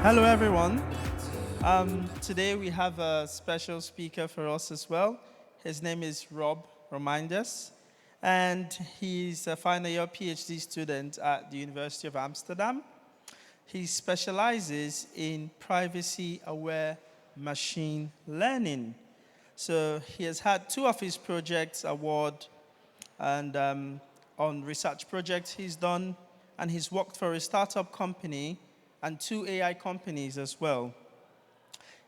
Hello, everyone. Today we have a special speaker for us as well. His name is Romijnders, and he's a final year PhD student at the University of Amsterdam. He specializes in privacy-aware machine learning. So he has had two of his projects award and on research projects he's done, and he's worked for a startup company and two AI companies as well.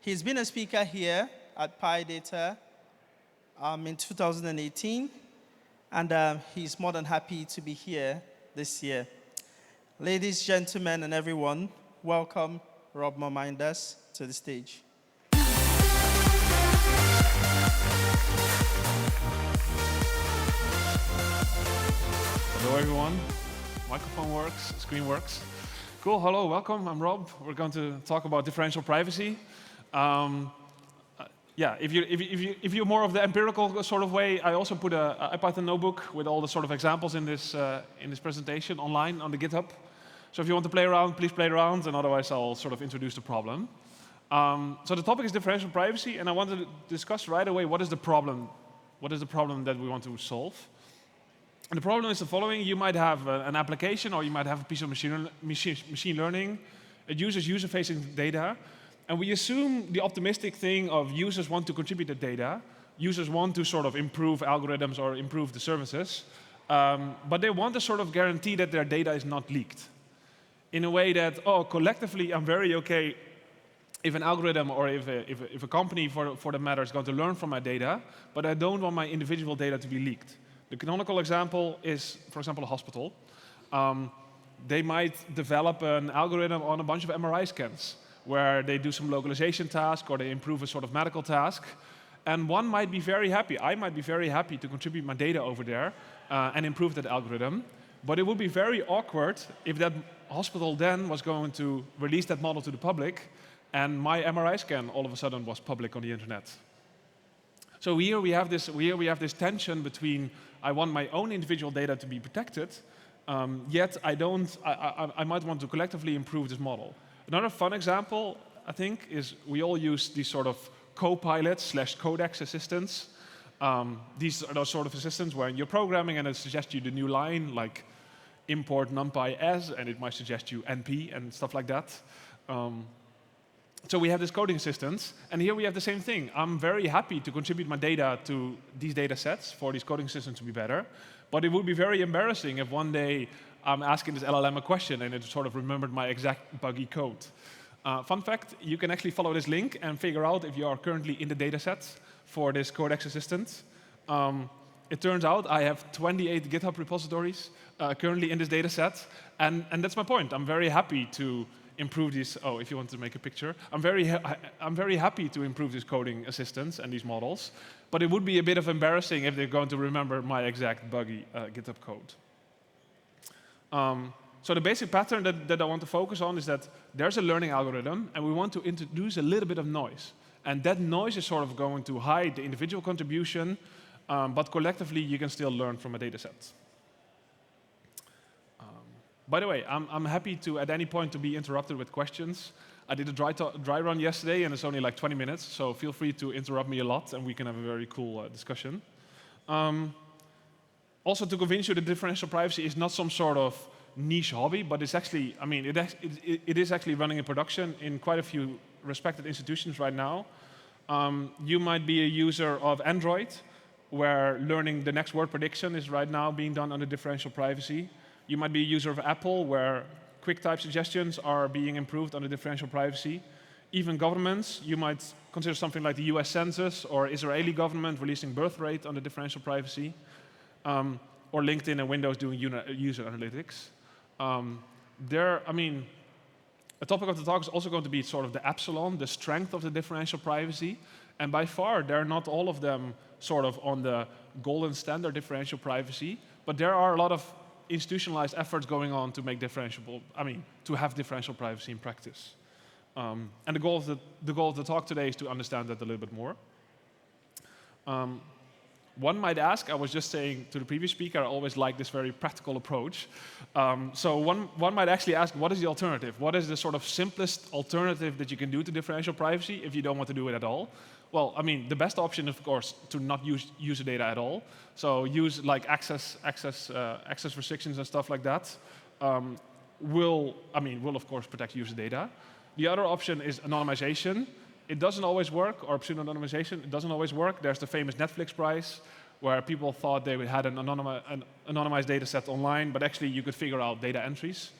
He's been a speaker here at PyData in 2018, and he's more than happy to be here this year. Ladies, gentlemen, and everyone, welcome Romijnders to the stage. Hello everyone, microphone works, screen works. Cool, hello, welcome, I'm Rob. We're going to talk about differential privacy. If you're more of the empirical sort of way, I also put a Python notebook with all the sort of examples in this presentation online on the GitHub. So if you want to play around, please play around, and otherwise I'll sort of introduce the problem. So the topic is differential privacy, and I wanted to discuss right away what is the problem. What is the problem that we want to solve? And the problem is the following. You might have an application, or you might have a piece of machine learning. It uses user-facing data. And we assume the optimistic thing of users want to contribute the data. Users want to sort of improve algorithms or improve the services. But they want to sort of guarantee that their data is not leaked. In a way that, collectively, I'm very okay if an algorithm or if a company, for the matter, is going to learn from my data, but I don't want my individual data to be leaked. The canonical example is, for example, a hospital. They might develop an algorithm on a bunch of MRI scans, where they do some localization task or they improve a sort of medical task. And one might be very happy, I might be very happy to contribute my data over there and improve that algorithm. But it would be very awkward if that hospital then was going to release that model to the public and my MRI scan all of a sudden was public on the internet. So here we have this tension between I want my own individual data to be protected, yet I might want to collectively improve this model. Another fun example, I think, is we all use these sort of co-pilot/codex assistants. These are those sort of assistants where you're programming and it suggests you the new line, like import numpy as, and it might suggest you np and stuff like that. So we have this coding assistants, and here we have the same thing. I'm very happy to contribute my data to these data sets for these coding systems to be better, but it would be very embarrassing if one day I'm asking this LLM a question and it sort of remembered my exact buggy code. Fun fact, you can actually follow this link and figure out if you are currently in the data set for this codex assistant. It turns out I have 28 GitHub repositories currently in this data set, and that's my point. I'm very happy to improve these. Oh, if you want to make a picture, I'm very happy to improve these coding assistants and these models. But it would be a bit of embarrassing if they're going to remember my exact buggy GitHub code. So the basic pattern that I want to focus on is that there's a learning algorithm, and we want to introduce a little bit of noise. And that noise is sort of going to hide the individual contribution, but collectively you can still learn from a data set. By the way, I'm happy to, at any point, to be interrupted with questions. I did a dry run yesterday, and it's only like 20 minutes, so feel free to interrupt me a lot, and we can have a very cool discussion. Also, to convince you that differential privacy is not some sort of niche hobby, but it's actually, I mean, it is actually running in production in quite a few respected institutions right now. You might be a user of Android, where learning the next word prediction is right now being done under differential privacy. You might be a user of Apple, where quick type suggestions are being improved under differential privacy. Even governments, you might consider something like the US Census or Israeli government releasing birth rate under differential privacy. Or LinkedIn and Windows doing user analytics. A topic of the talk is also going to be sort of the epsilon, the strength of the differential privacy. And by far, they're not all of them sort of on the golden standard differential privacy, but there are a lot of institutionalized efforts going on to make to have differential privacy in practice. And the goal of the talk today is to understand that a little bit more. One might ask, I was just saying to the previous speaker, I always like this very practical approach. So one might actually ask, what is the alternative? What is the sort of simplest alternative that you can do to differential privacy if you don't want to do it at all? Well, I mean, the best option, of course, to not use user data at all. So use like access restrictions and stuff like that. Will of course protect user data. The other option is anonymization. It doesn't always work, or pseudo-anonymization, it doesn't always work. There's the famous Netflix prize, where people thought they had an anonymized data set online, but actually you could figure out data entries.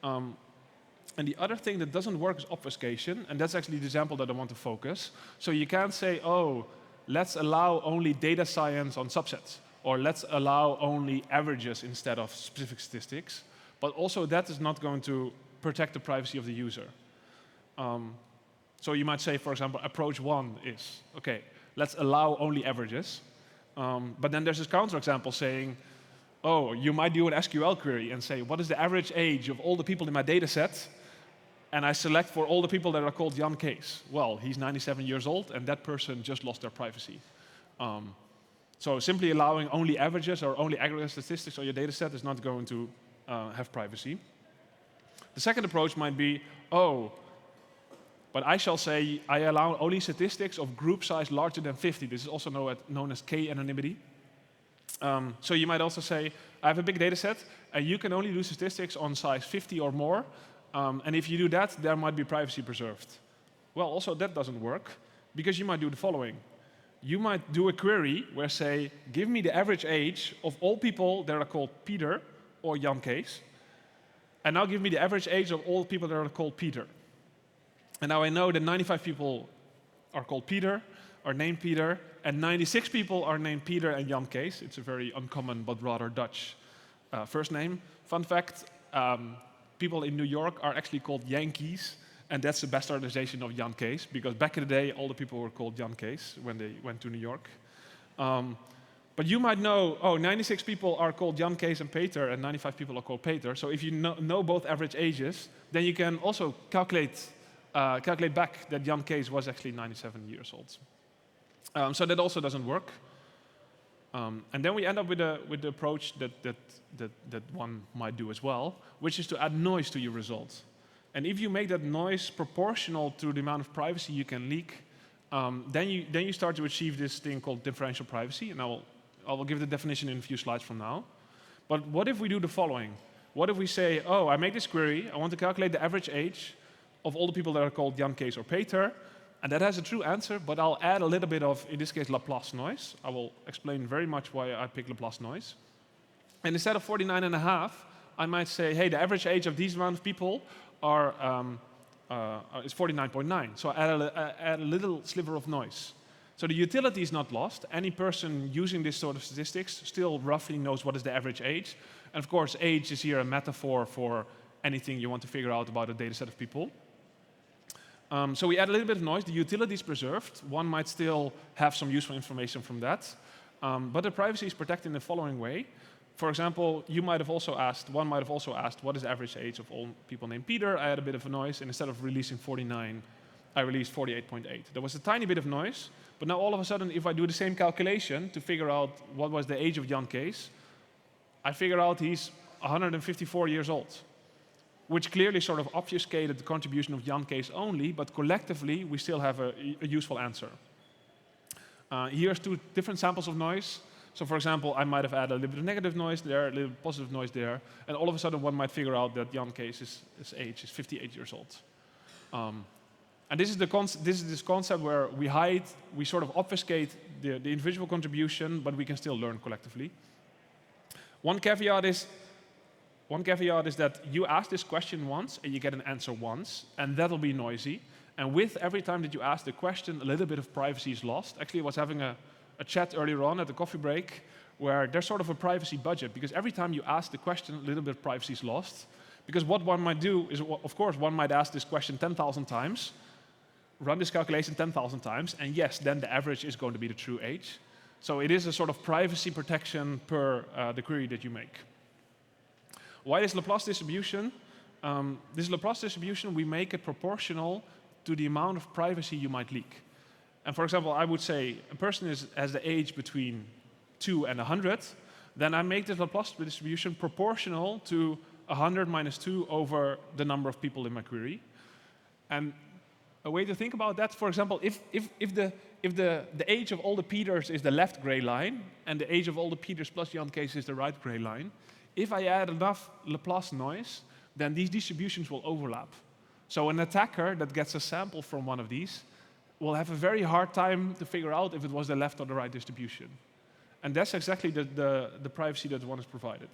And the other thing that doesn't work is obfuscation, and that's actually the example that I want to focus. So you can't say, oh, let's allow only data science on subsets, or let's allow only averages instead of specific statistics. But also that is not going to protect the privacy of the user. So you might say, for example, approach one is, okay, let's allow only averages. But then there's this counterexample saying, oh, you might do an SQL query and say, what is the average age of all the people in my data set? And I select for all the people that are called Jan Kees. Well, he's 97 years old, and that person just lost their privacy. So simply allowing only averages or only aggregate statistics on your data set is not going to have privacy. The second approach might be, oh, but I shall say I allow only statistics of group size larger than 50. This is also known as k-anonymity. So you might also say, I have a big data set, and you can only do statistics on size 50 or more. And if you do that, there might be privacy preserved. Well, also that doesn't work, because you might do the following. You might do a query where say, give me the average age of all people that are called Peter or Jan Kees, and now give me the average age of all people that are called Peter. And now I know that 95 people are called Peter, are named Peter, and 96 people are named Peter and Jan Kees. It's a very uncommon but rather Dutch first name. Fun fact, people in New York are actually called Yankees, and that's the bastardization of Jan Kees, because back in the day, all the people were called Jan Kees when they went to New York. But you might know, oh, 96 people are called Jan Kees and Peter, and 95 people are called Peter. So if you know both average ages, then you can also calculate back that Jan Kees was actually 97 years old. So that also doesn't work. And then we end up with the approach that one might do as well, which is to add noise to your results. And if you make that noise proportional to the amount of privacy you can leak, then you start to achieve this thing called differential privacy. And I will give the definition in a few slides from now. But what if we do the following? What if we say, oh, I make this query, I want to calculate the average age of all the people that are called Jan Kees or Peter, and that has a true answer, but I'll add a little bit of, in this case, Laplace noise. I will explain very much why I pick Laplace noise. And instead of 49.5, I might say, hey, the average age of these amount of people is 49.9. So I add a little sliver of noise. So the utility is not lost. Any person using this sort of statistics still roughly knows what is the average age. And of course, age is here a metaphor for anything you want to figure out about a data set of people. So we add a little bit of noise. The utility is preserved. One might still have some useful information from that. But the privacy is protected in the following way. For example, one might have also asked, what is the average age of all people named Peter? I had a bit of a noise, and instead of releasing 49, I released 48.8. There was a tiny bit of noise, but now all of a sudden, if I do the same calculation to figure out what was the age of Jan Kees, I figure out he's 154 years old, which clearly sort of obfuscated the contribution of Jan Kees only, but collectively, we still have a useful answer. Here's two different samples of noise. So for example, I might have added a little bit of negative noise there, a little positive noise there, and all of a sudden one might figure out that Jan Kees' age is 58 years old. And this is this concept where we sort of obfuscate the individual contribution, but we can still learn collectively. One caveat is that you ask this question once and you get an answer once, and that'll be noisy. And with every time that you ask the question, a little bit of privacy is lost. Actually, I was having a chat earlier on at the coffee break where there's sort of a privacy budget, because every time you ask the question, a little bit of privacy is lost. Because what one might do is, of course, one might ask this question 10,000 times, run this calculation 10,000 times, and yes, then the average is going to be the true age. So it is a sort of privacy protection per the query that you make. Why this Laplace distribution? This Laplace distribution, we make it proportional to the amount of privacy you might leak. And for example, I would say a person has the age between 2 and 100, then I make this Laplace distribution proportional to 100 minus 2 over the number of people in my query. And a way to think about that, for example, if the age of all the Peters is the left gray line, and the age of all the Peters plus Jan Kees is the right gray line, if I add enough Laplace noise, then these distributions will overlap. So an attacker that gets a sample from one of these will have a very hard time to figure out if it was the left or the right distribution. And that's exactly the privacy that one is provided.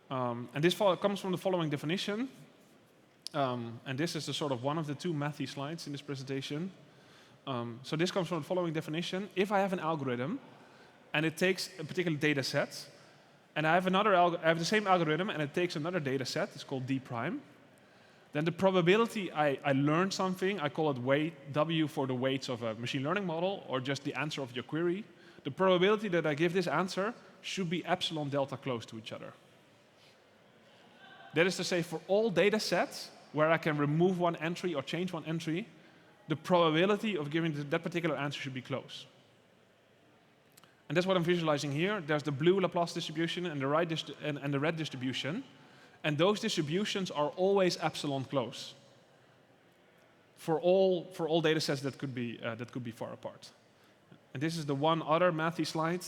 And this comes from the following definition. And this is the sort of one of the two mathy slides in this presentation. So this comes from the following definition. If I have an algorithm, and it takes a particular data set, and I have the same algorithm, and it takes another data set, it's called D prime, then the probability I learn something, I call it weight, W for the weights of a machine learning model, or just the answer of your query. The probability that I give this answer should be epsilon delta close to each other. That is to say, for all data sets where I can remove one entry or change one entry, the probability of giving that particular answer should be close. And that's what I'm visualizing here. There's the blue Laplace distribution and the red distribution. And those distributions are always epsilon close for all data sets that could be far apart. And this is the one other mathy slide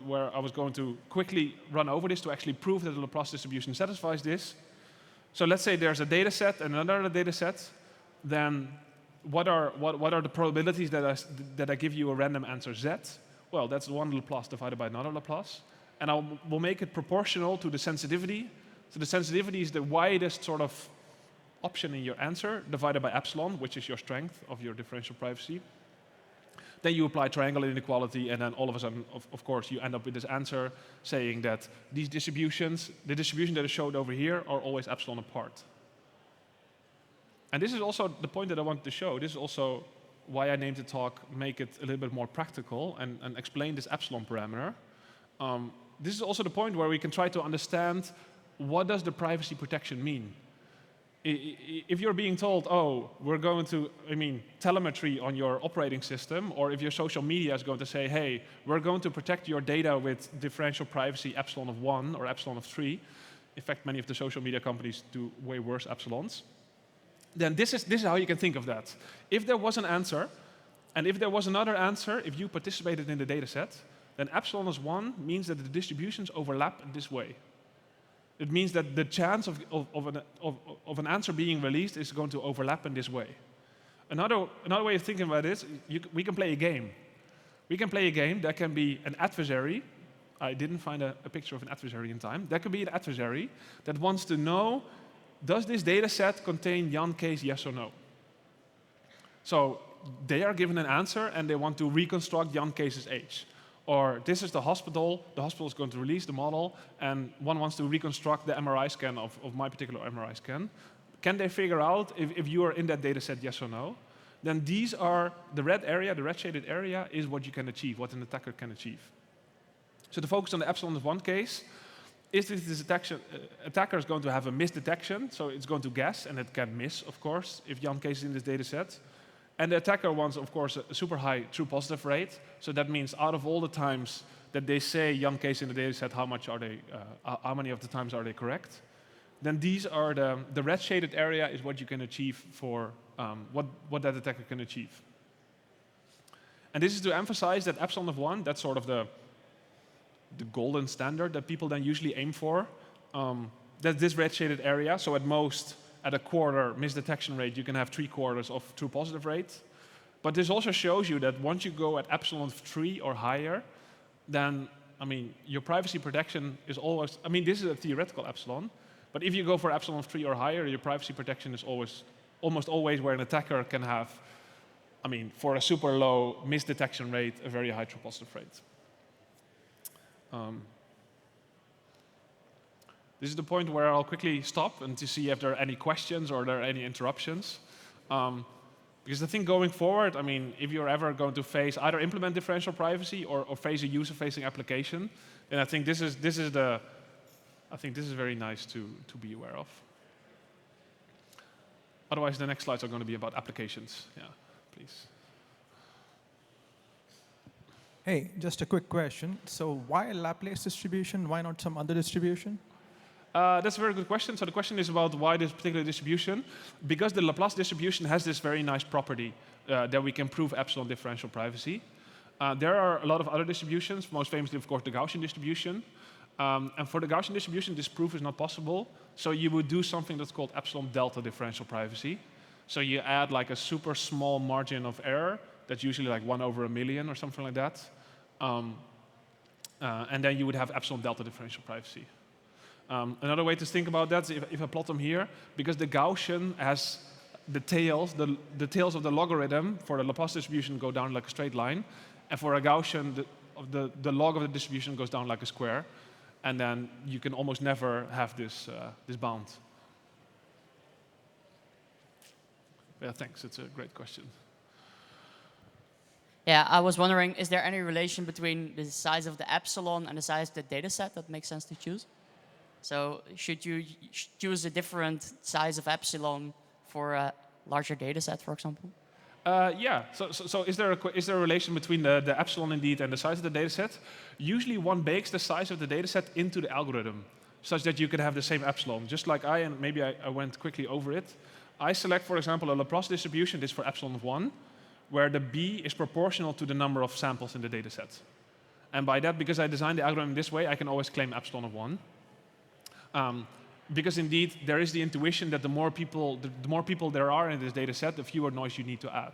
where I was going to quickly run over this to actually prove that the Laplace distribution satisfies this. So let's say there's a data set and another data set. Then what are the probabilities that I give you a random answer Z? Well, that's one Laplace divided by another Laplace. And we'll make it proportional to the sensitivity. So the sensitivity is the widest sort of option in your answer divided by epsilon, which is your strength of your differential privacy. Then you apply triangle inequality, and then all of a sudden, of course, you end up with this answer saying that these distributions, the distribution that is showed over here, are always epsilon apart. And this is also the point that I wanted to show. This is also why I named the talk Make It a Little Bit More Practical and explain this epsilon parameter. This is also the point where we can try to understand what does the privacy protection mean. If you're being told, oh, we're going to, telemetry on your operating system, or if your social media is going to say, hey, we're going to protect your data with differential privacy epsilon of 1 or epsilon of 3. In fact, many of the social media companies do way worse epsilons. Then this is how you can think of that. If there was an answer, and if there was another answer, if you participated in the data set, then epsilon is 1 means that the distributions overlap in this way. It means that the chance of an answer being released is going to overlap in this way. Another way of thinking about this, we can play a game. We can play a game that can be an adversary. I didn't find a picture of an adversary in time. That could be an adversary that wants to know, does this data set contain Jan Kees, yes or no? So they are given an answer and they want to reconstruct Jan Kees's age. Or this is the hospital is going to release the model, and one wants to reconstruct the MRI scan of my particular MRI scan. Can they figure out if you are in that data set, yes or no? Then these are the red area, the red shaded area is what you can achieve, what an attacker can achieve. So to focus on the epsilon of 1 case, is this attacker is going to have a misdetection, so it's going to guess, and it can miss, of course, if Jan Kees is in this data set. And the attacker wants, of course, a super high true positive rate. So that means out of all the times that they say Jan Kees in the data set, how many of the times are they correct? Then these are the red shaded area is what you can achieve for what that attacker can achieve. And this is to emphasize that epsilon of 1, that's sort of the golden standard that people then usually aim for. That's this red shaded area. So at most, at a quarter misdetection rate, you can have 3/4 of true positive rate. But this also shows you that once you go at epsilon of 3 or higher, then, your privacy protection is always, this is a theoretical epsilon, but if you go for epsilon of 3 or higher, your privacy protection is almost always where an attacker can have, for a super low misdetection rate, a very high true positive rate. This is the point where I'll quickly stop and to see if there are any questions or there are any interruptions. Because I think going forward, if you're ever going to face either implement differential privacy or face a user-facing application, then I think this is very nice to be aware of. Otherwise, the next slides are going to be about applications. Yeah, please. Hey, just a quick question. So why Laplace distribution? Why not some other distribution? That's a very good question. So the question is about why this particular distribution. Because the Laplace distribution has this very nice property that we can prove epsilon differential privacy. There are a lot of other distributions, most famously, of course, the Gaussian distribution. And for the Gaussian distribution, this proof is not possible. So you would do something that's called epsilon delta differential privacy. So you add like a super small margin of error. That's usually like 1/1,000,000 or something like that. And then you would have epsilon delta differential privacy. Another way to think about that is if I plot them here, because the Gaussian has the tails, the tails of the logarithm for the Laplace distribution go down like a straight line. And for a Gaussian, the log of the distribution goes down like a square. And then you can almost never have this bound. Yeah, thanks. It's a great question. Yeah, I was wondering, is there any relation between the size of the epsilon and the size of the data set that makes sense to choose? So should you choose a different size of epsilon for a larger data set, for example? Yeah. So is there a relation between the epsilon indeed and the size of the data set? Usually one bakes the size of the data set into the algorithm, such that you can have the same epsilon. Just like and maybe I went quickly over it. I select, for example, a Laplace distribution. This for epsilon of 1, where the b is proportional to the number of samples in the data set. And by that, because I designed the algorithm this way, I can always claim epsilon of 1. Because indeed, there is the intuition that the more people there are in this data set, the fewer noise you need to add.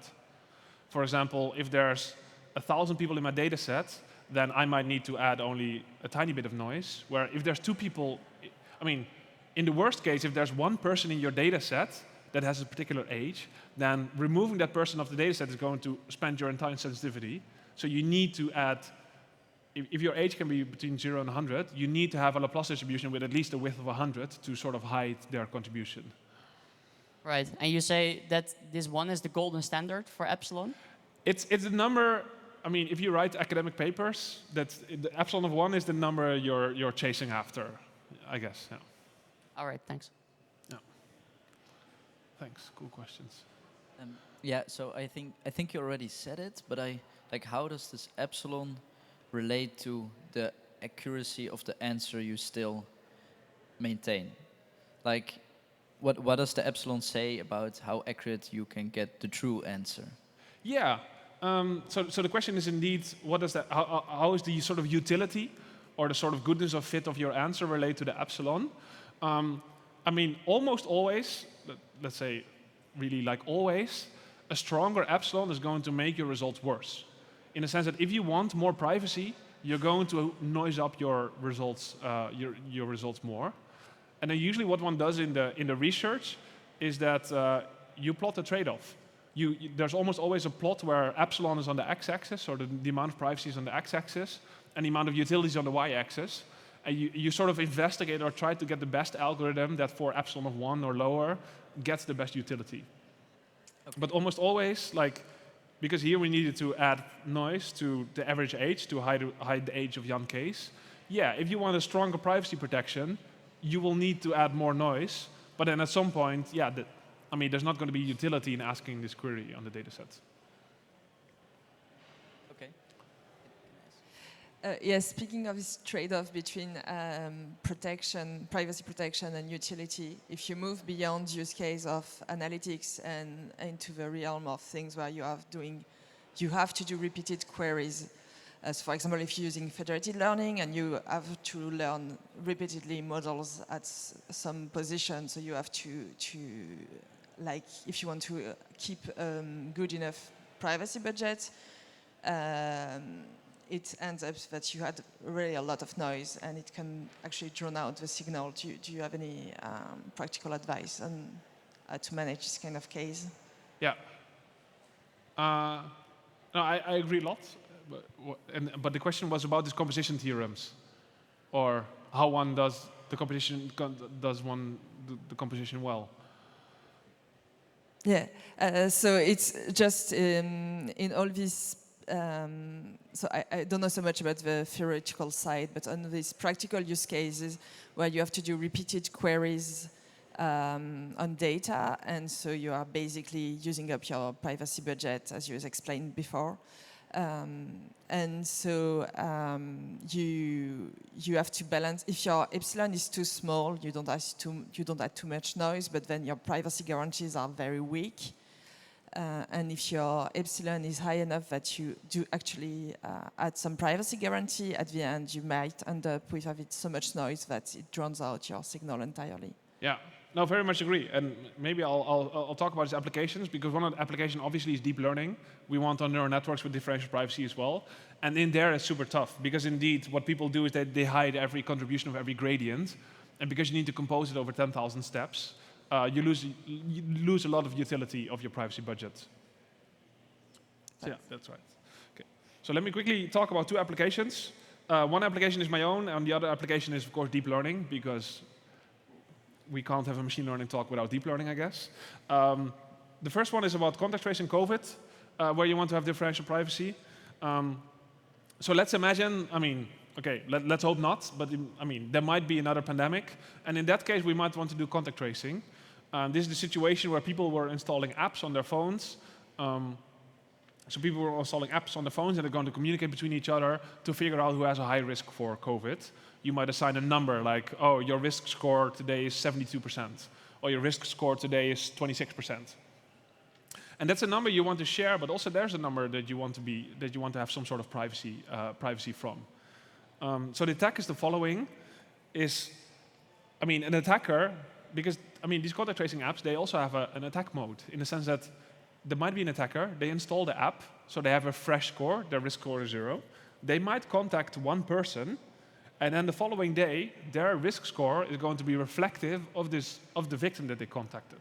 For example, if there's 1,000 people in my data set, then I might need to add only a tiny bit of noise. Where if there's 2 people, I mean, in the worst case, if there's 1 person in your data set that has a particular age, then removing that person of the data set is going to spend your entire sensitivity. So you need to add, if your age can be between 0 and 100, you need to have a Laplace distribution with at least a width of 100 to sort of hide their contribution. Right, and you say that this 1 is the golden standard for epsilon? It's a number, I mean, if you write academic papers, the epsilon of 1 is the number you're chasing after, I guess. Yeah. All right, thanks. Yeah. Thanks, cool questions. Yeah, so I think you already said it, but how does this epsilon relate to the accuracy of the answer you still maintain? Like, what does the epsilon say about how accurate you can get the true answer? Yeah. So the question is indeed, what is that? How is the sort of utility or the sort of goodness of fit of your answer relate to the epsilon? I mean, almost always, let's say, really like always, a stronger epsilon is going to make your results worse. In the sense that if you want more privacy, you're going to noise up your results, your results more. And then usually what one does in the research is that you plot a trade-off. There's almost always a plot where epsilon is on the x-axis, or the amount of privacy is on the x-axis, and the amount of utility is on the y-axis. And you sort of investigate or try to get the best algorithm that for epsilon of 1 or lower gets the best utility. Okay. But almost always, like, because here we needed to add noise to the average age to hide the age of Jan Kees. Yeah, if you want a stronger privacy protection, you will need to add more noise. But then at some point, yeah, I mean, there's not going to be utility in asking this query on the data set. Okay. Yes, speaking of this trade-off between privacy protection and utility, if you move beyond use case of analytics and into the realm of things where you have to do repeated queries. As for example, if you're using federated learning and you have to learn repeatedly models at some position, so you have to like, if you want to keep good enough privacy budget, it ends up that you had really a lot of noise and it can actually drown out the signal. Do you have any practical advice on how to manage this kind of case? Yeah. No, I agree a lot. But the question was about these composition theorems, or how one does the composition well. Yeah, so it's just in all these, so I don't know so much about the theoretical side, but on these practical use cases where you have to do repeated queries on data, and so you are basically using up your privacy budget, as you explained before. And so you have to balance. If your epsilon is too small, you don't have too much noise, but then your privacy guarantees are very weak. And if your epsilon is high enough that you do actually add some privacy guarantee, at the end you might end up with having so much noise that it drowns out your signal entirely. Yeah, no, very much agree. And maybe I'll talk about these applications, because one of the applications obviously is deep learning. We want on neural networks with differential privacy as well. And in there it's super tough, because indeed what people do is that they hide every contribution of every gradient. And because you need to compose it over 10,000 steps, you lose a lot of utility of your privacy budget. So yeah, that's right. Okay. So let me quickly talk about two applications. One application is my own, and the other application is, of course, deep learning, because we can't have a machine learning talk without deep learning, I guess. The first one is about contact tracing COVID, where you want to have differential privacy. So let's imagine, okay, let's hope not, but there might be another pandemic. And in that case, we might want to do contact tracing. This is the situation where people were installing apps on their phones. So people were installing apps on their phones, and they're going to communicate between each other to figure out who has a high risk for COVID. You might assign a number like, oh, your risk score today is 72%, or your risk score today is 26%. And that's a number you want to share, but also there's a number that you want to have some sort of privacy from. So the attack is the following: an attacker, because these contact tracing apps, they also have an attack mode, in the sense that there might be an attacker, they install the app, so they have a fresh score, their risk score is 0. They might contact one person, and then the following day, their risk score is going to be reflective of the victim that they contacted.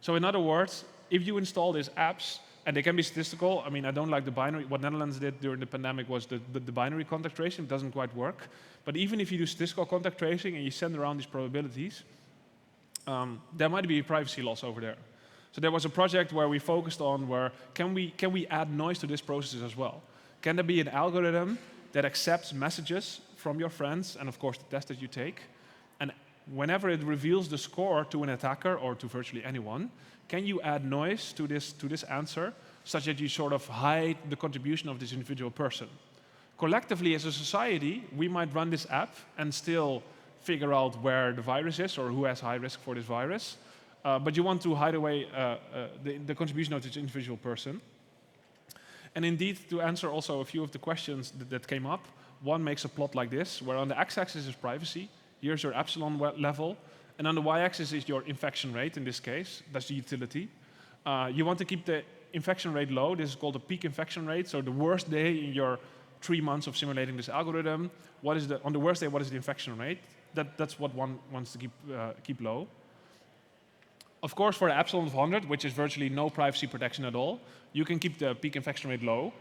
So in other words, if you install these apps, and they can be statistical, I don't like the binary. What Netherlands did during the pandemic was the binary contact tracing. It doesn't quite work. But even if you do statistical contact tracing and you send around these probabilities, there might be a privacy loss over there. So there was a project where we focused on can we add noise to this process as well? Can there be an algorithm that accepts messages from your friends, and of course the test that you take, and whenever it reveals the score to an attacker or to virtually anyone, can you add noise to this answer, such that you sort of hide the contribution of this individual person? Collectively, as a society, we might run this app and still figure out where the virus is or who has high risk for this virus. But you want to hide away the contribution of this individual person. And indeed, to answer also a few of the questions that came up, one makes a plot like this, where on the x-axis is privacy. Here's your epsilon level. And on the y-axis is your infection rate, in this case. That's the utility. You want to keep the infection rate low. This is called the peak infection rate. So the worst day in your 3 months of simulating this algorithm, on the worst day, what is the infection rate? That's what one wants to keep low. Of course, for the epsilon of 100, which is virtually no privacy protection at all, you can keep the peak infection rate low.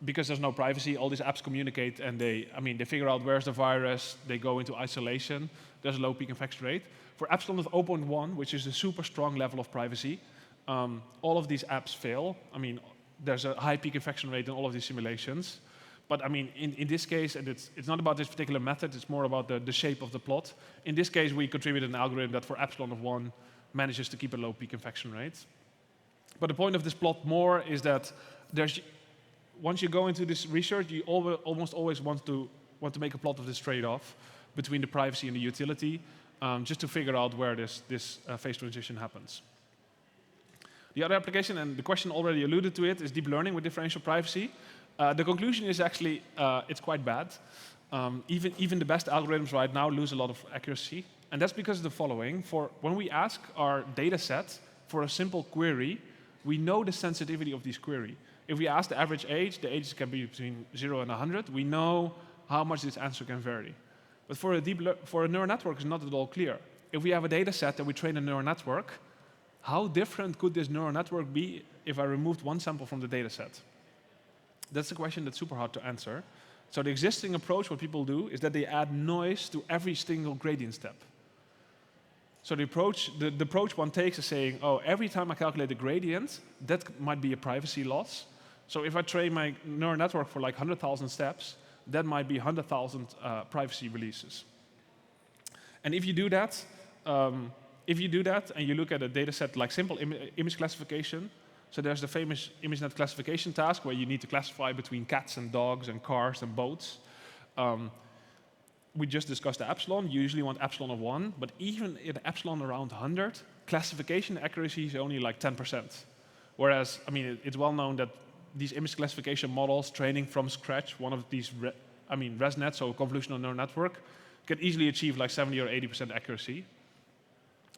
Because there's no privacy, all these apps communicate, and they figure out where's the virus, they go into isolation, there's a low peak infection rate. For epsilon of 0.1, which is a super strong level of privacy, all of these apps fail. There's a high peak infection rate in all of these simulations. But in this case, and it's not about this particular method, it's more about the shape of the plot. In this case, we contributed an algorithm that for epsilon of 1 manages to keep a low peak infection rate. But the point of this plot more is that once you go into this research, you almost always want to make a plot of this trade-off between the privacy and the utility, just to figure out where this phase transition happens. The other application, and the question already alluded to it, is deep learning with differential privacy. The conclusion is actually it's quite bad. Even the best algorithms right now lose a lot of accuracy, and that's because of the following. When we ask our data set for a simple query, we know the sensitivity of this query. If we ask the average age, the ages can be between 0 and 100. We know how much this answer can vary. But for a neural network, it's not at all clear. If we have a data set that we train a neural network, how different could this neural network be if I removed one sample from the data set? That's a question that's super hard to answer. So the existing approach, what people do, is that they add noise to every single gradient step. So the approach one takes is saying, oh, every time I calculate the gradient, that might be a privacy loss. So if I train my neural network for like 100,000 steps, that might be 100,000 privacy releases. And if you do that, and you look at a data set like simple image classification, So there's the famous ImageNet classification task where you need to classify between cats and dogs and cars and boats. We just discussed the epsilon. You usually want epsilon of 1, but even at epsilon around 100, classification accuracy is only like 10%. Whereas, I mean, it's well known that these image classification models, training from scratch, one of these, ResNet, so convolutional neural network, can easily achieve like 70 or 80% accuracy.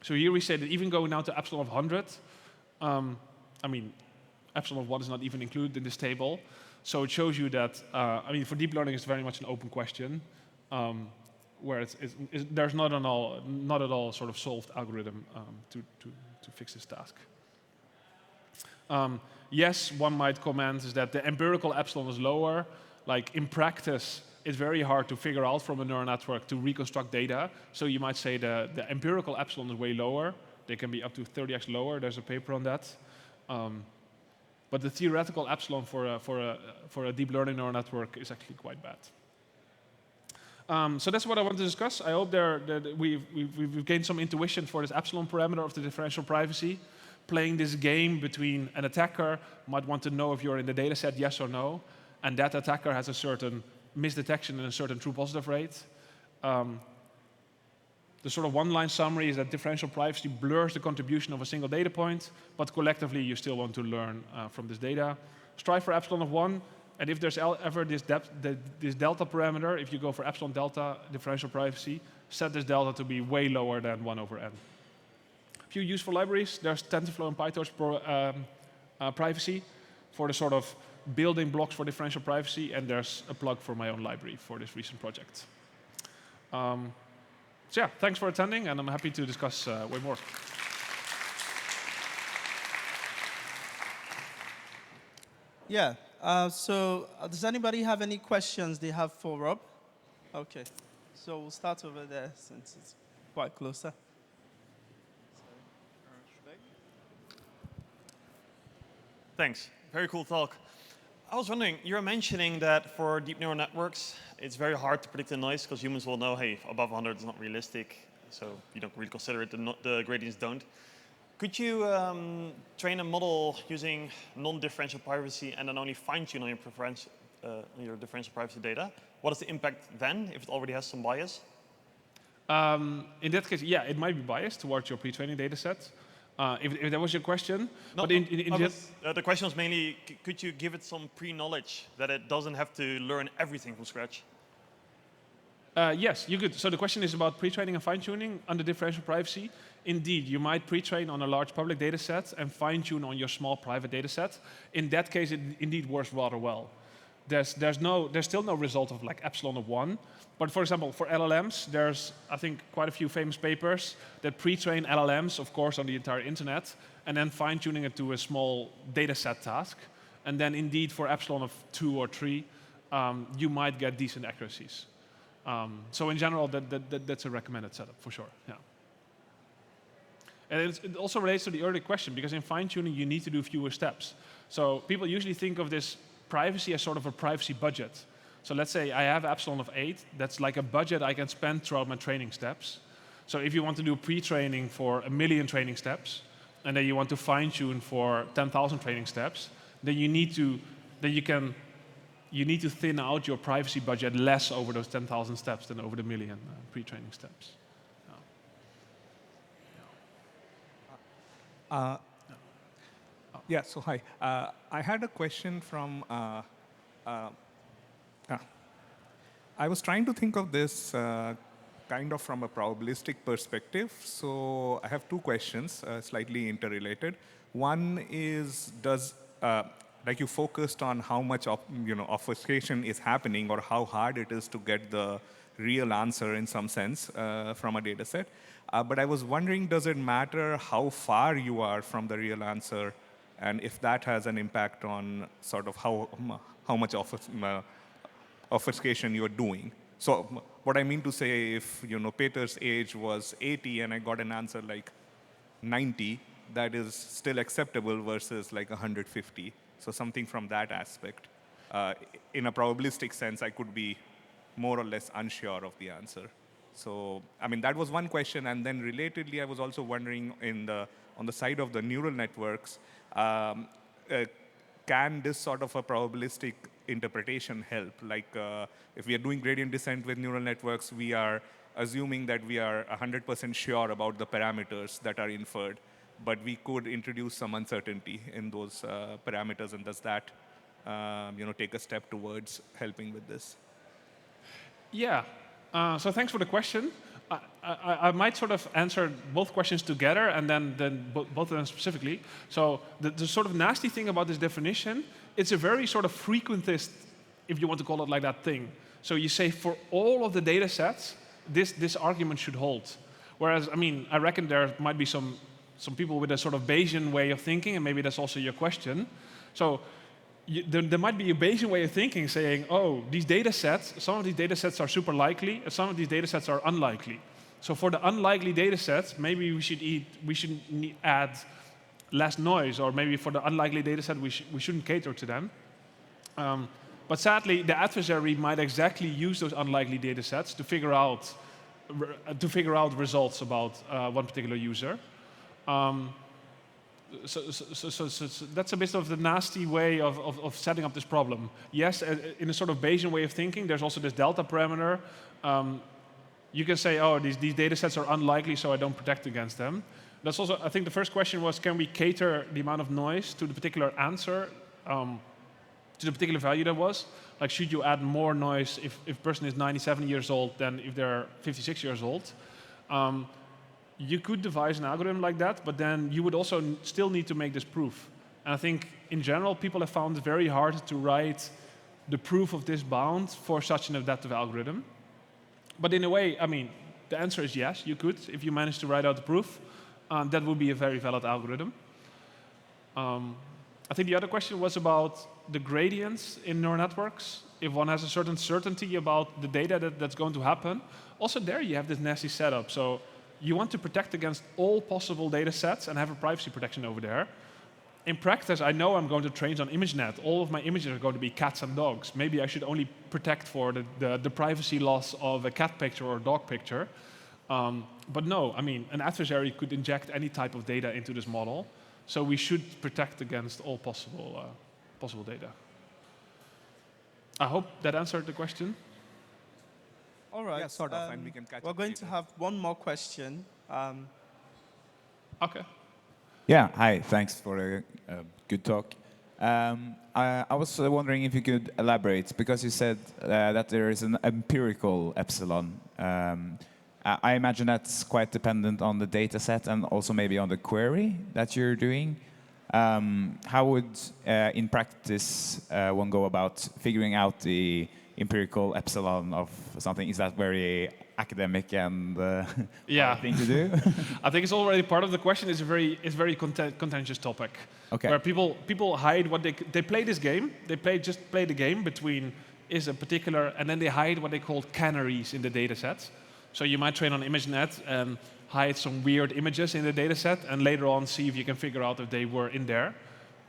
So here we say that even going down to epsilon of 100, epsilon of 1 is not even included in this table. So it shows you that, for deep learning, it's very much an open question, where there's not at all sort of solved algorithm to fix this task. Yes, one might comment is that the empirical epsilon is lower. Like in practice, it's very hard to figure out from a neural network to reconstruct data. So you might say the empirical epsilon is way lower. They can be up to 30x lower. There's a paper on that. But the theoretical epsilon for a deep learning neural network is actually quite bad. So that's what I want to discuss. I hope we've gained some intuition for this epsilon parameter of the differential privacy. Playing this game between an attacker might want to know if you're in the data set, yes or no, and that attacker has a certain misdetection and a certain true positive rate. The sort of one-line summary is that differential privacy blurs the contribution of a single data point, but collectively you still want to learn from this data. Strive for epsilon of 1, and if there's ever this delta parameter, if you go for epsilon delta differential privacy, set this delta to be way lower than 1 over n. A few useful libraries. There's TensorFlow and PyTorch privacy for the sort of building blocks for differential privacy, and there's a plug for my own library for this recent project. So yeah, thanks for attending, and I'm happy to discuss way more. Yeah. Does anybody have any questions they have for Rob? Okay. So we'll start over there since it's quite closer. Thanks. Very cool talk. I was wondering, you're mentioning that for deep neural networks, it's very hard to predict the noise because humans will know, hey, above 100 is not realistic, so you don't really consider it, the gradients don't. Could you train a model using non-differential privacy and then only fine-tune on your differential privacy data? What is the impact then, if it already has some bias? In that case, yeah, it might be biased towards your pre-training data set. If that was your question. The question was mainly, could you give it some pre-knowledge that it doesn't have to learn everything from scratch? Yes, you could. So the question is about pre-training and fine-tuning under differential privacy. Indeed, you might pre-train on a large public data set and fine-tune on your small private data set. In that case, it indeed works rather well. There's still no result of like epsilon of 1. But for example, for LLMs, there's, I think, quite a few famous papers that pre-train LLMs, of course, on the entire internet, and then fine-tuning it to a small data set task. And then indeed, for epsilon of 2 or 3, you might get decent accuracies. So in general, that's a recommended setup, for sure. Yeah. And it also relates to the earlier question, because in fine-tuning, you need to do fewer steps. So people usually think of this privacy as sort of a privacy budget. So let's say I have epsilon of 8. That's like a budget I can spend throughout my training steps. So if you want to do pre-training for 1 million training steps, and then you want to fine-tune for 10,000 training steps, then you need to thin out your privacy budget less over those 10,000 steps than over the 1 million pre-training steps. Yeah, so hi. I had a question from, I was trying to think of this kind of from a probabilistic perspective. So I have two questions, slightly interrelated. One is, like you focused on how much obfuscation is happening or how hard it is to get the real answer in some sense from a data set. But I was wondering, does it matter how far you are from the real answer, and if that has an impact on sort of how much obfuscation you're doing? So what I mean to say, if Peter's age was 80 and I got an answer like 90, that is still acceptable versus like 150. So something from that aspect. In a probabilistic sense, I could be more or less unsure of the answer. So, I mean, that was one question. And then relatedly, I was also wondering on the side of the neural networks, can this sort of a probabilistic interpretation help? Like, if we are doing gradient descent with neural networks, we are assuming that we are 100% sure about the parameters that are inferred, but we could introduce some uncertainty in those parameters, and does that take a step towards helping with this? Yeah. So thanks for the question. I might sort of answer both questions together and then both of them specifically. So the sort of nasty thing about this definition, it's a very sort of frequentist, if you want to call it like that, thing. So you say for all of the data sets, this argument should hold. Whereas, I mean, I reckon there might be some people with a sort of Bayesian way of thinking, and maybe that's also your question. So there might be a Bayesian way of thinking saying, oh, these data sets, some of these data sets are super likely, and some of these data sets are unlikely. So for the unlikely data sets, maybe we should add less noise, or maybe for the unlikely data set, we shouldn't cater to them. But sadly, the adversary might exactly use those unlikely data sets to figure out results about one particular user. So that's a bit of the nasty way of setting up this problem. Yes, in a sort of Bayesian way of thinking, there's also this delta parameter. You can say, oh, these data sets are unlikely, so I don't protect against them. That's also, I think the first question was, can we cater the amount of noise to the particular answer, to the particular value that was? Like, should you add more noise if a person is 97 years old than if they're 56 years old? You could devise an algorithm like that, but then you would also still need to make this proof. And I think, in general, people have found it very hard to write the proof of this bound for such an adaptive algorithm. But in a way, I mean, the answer is yes, you could. If you manage to write out the proof, that would be a very valid algorithm. I think the other question was about the gradients in neural networks. If one has a certain certainty about the data that's going to happen, also there you have this nasty setup. So you want to protect against all possible data sets and have a privacy protection over there. In practice, I know I'm going to train on ImageNet. All of my images are going to be cats and dogs. Maybe I should only protect for the privacy loss of a cat picture or a dog picture. But no, I mean, an adversary could inject any type of data into this model. So we should protect against all possible data. I hope that answered the question. All right. Yeah, sort of, and we can catch We're up going later. to have one more question. Okay. Yeah, hi, thanks for a good talk. I was wondering if you could elaborate, because you said that there is an empirical epsilon. I imagine that's quite dependent on the data set and also maybe on the query that you're doing. How would, in practice, one go about figuring out the empirical epsilon of something? Is that very academic and hard thing to do? I think it's already part of the question. It's a very contentious topic. Okay. Where people hide what they play this game. They just play the game between is a particular, and then they hide what they call canaries in the data set. So you might train on ImageNet and hide some weird images in the data set, and later on see if you can figure out if they were in there.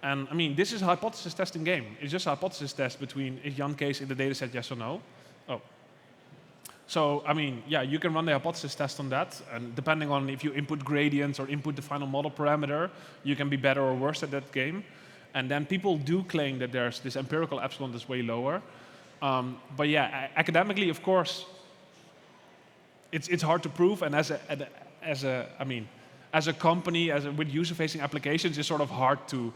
And I mean, this is a hypothesis testing game. It's just a hypothesis test between is Jan Kees in the data set, yes or no? Oh. So, I mean, yeah, you can run the hypothesis test on that, and depending on if you input gradients or input the final model parameter, you can be better or worse at that game. And then people do claim that there's this empirical epsilon that's way lower. But yeah, academically, of course, it's hard to prove, and as a company, with user-facing applications, it's sort of hard to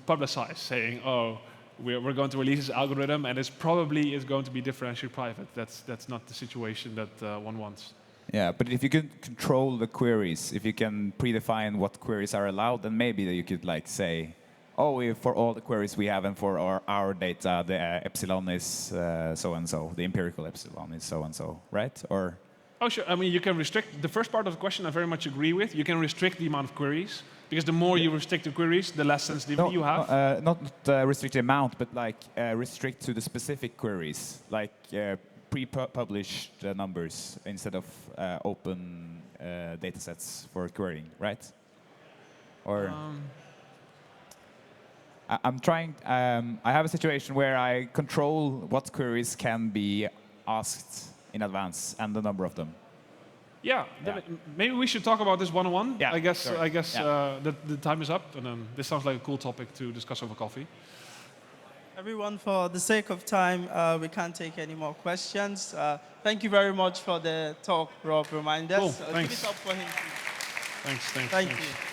publicize, saying, oh, we're going to release this algorithm, and it's probably is going to be differentially private. That's not the situation that one wants. Yeah, but if you can control the queries, if you can predefine what queries are allowed, then maybe you could like say, oh, for all the queries we have and for our data, the epsilon is so and so, the empirical epsilon is so and so, right? Or oh, sure. I mean, you can restrict the first part of the question. I very much agree with. You can restrict the amount of queries, because the more you restrict the queries, the less sensitivity you have. Not restrict the amount, but like restrict to the specific queries, like pre-published numbers instead of open data sets for querying, right? Or I'm trying. I have a situation where I control what queries can be asked in advance and the number of them. Yeah, maybe we should talk about this one-on-one. Yeah, I guess sorry. the time is up, and this sounds like a cool topic to discuss over coffee. Everyone, for the sake of time, we can't take any more questions. Thank you very much for the talk, Rob Romijnders. Cool, Give thanks. it up for him, please. Thanks. Thank you.